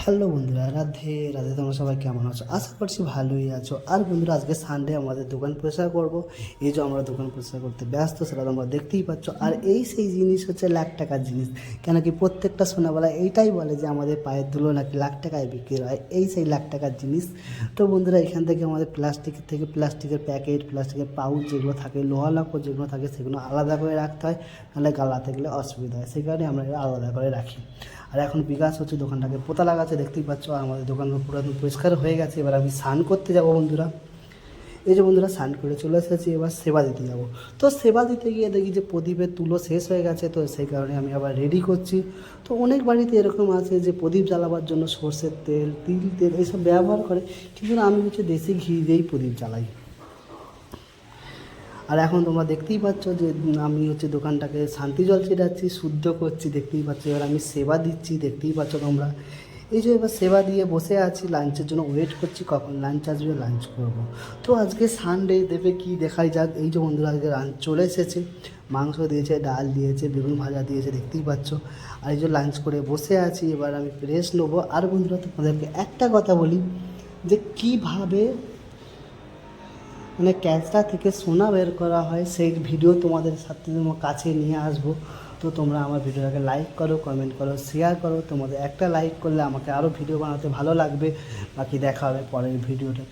Hello বন্ধুরা, রাধে রাধে। তোমরা সবাই কেমন আছো? আশা করছি ভালোই আছো। আর বন্ধুরা, আজকে সানডে আমাদের দোকান পরিষ্কার করব। এই যে আমরা দোকান পরিষ্কার করতে ব্যস্ত, সেটা তোমরা দেখতেই পাচ্ছ। আর এই সেই জিনিস হচ্ছে লাখ টাকার জিনিস। কেন কি প্রত্যেকটা সোনাওয়ালা এইটাই বলে যে আমাদের পায়ের ধুলো নাকি লাখ টাকায় বিক্রি হয়। এই সেই লাখ টাকার জিনিস। তো বন্ধুরা, এখান থেকে আমাদের প্লাস্টিকের প্যাকেট, প্লাস্টিকের পাউচ যেগুলো থাকে, লোহা লাকড় যেগুলো থাকে, সেগুলো আলাদা করে রাখতে হয়, নাহলে গালাতে গেলে অসুবিধা হয়। সেই কারণে আমরা এটা আলাদা করে রাখি। আর এখন বিকাশ হচ্ছে, দোকানটাকে পোতা লাগাচ্ছে, দেখতেই পাচ্ছ। আর আমাদের দোকান পুরো পরিষ্কার হয়ে গেছে। এবার আমি স্নান করতে যাব বন্ধুরা। এই যে বন্ধুরা, স্নান করে চলে এসেছি, এবার সেবা দিতে যাব। তো সেবা দিতে গিয়ে দেখি যে প্রদীপের তুলো শেষ হয়ে গেছে, তো সেই কারণে আমি আবার রেডি করছি। তো অনেক বাড়িতে এরকম আছে যে প্রদীপ জ্বালাবার জন্য সর্ষের তেল, তিল তেল এইসব ব্যবহার করে, কিন্তু আমি হচ্ছে দেশি ঘি দিয়েই প্রদীপ জ্বালাই। আর এখন তোমরা দেখতেই পাচ্ছ যে আমি হচ্ছে দোকানটাকে শান্তি জল ছিটাচ্ছি, শুদ্ধ করছি, দেখতেই পাচ্ছ। এবার আমি সেবা দিচ্ছি, দেখতেই পাচ্ছ তোমরা। এই যে এবার সেবা দিয়ে বসে আছি, লাঞ্চের জন্য ওয়েট করছি, কখন লাঞ্চ আসবে, লাঞ্চ করব। তো আজকে সানডে, দেবে কি দেখাই যাক। এই যে বন্ধুরা, আজকে লাঞ্চ চলে এসেছে। মাংস দিয়েছে, ডাল দিয়েছে, বেগুন ভাজা দিয়েছে, দেখতেই পাচ্ছ। আর এই যে লাঞ্চ করে বসে আছি, এবার আমি রেস্ট নেবো। আর বন্ধুরা, তোমাদেরকে একটা কথা বলি, যে কীভাবে মানে ক্যাঁচড়া থেকে সোনা বের করা হয়, সেই ভিডিও তোমাদের সাথে তোমার কাছে নিয়ে আসবো। তো তোমরা আমার ভিডিওটাকে লাইক করো, কমেন্ট করো, শেয়ার করো। তোমাদের একটা লাইক করলে আমাকে আরও ভিডিও বানাতে ভালো লাগবে। বাকি দেখা হবে পরের ভিডিওটা।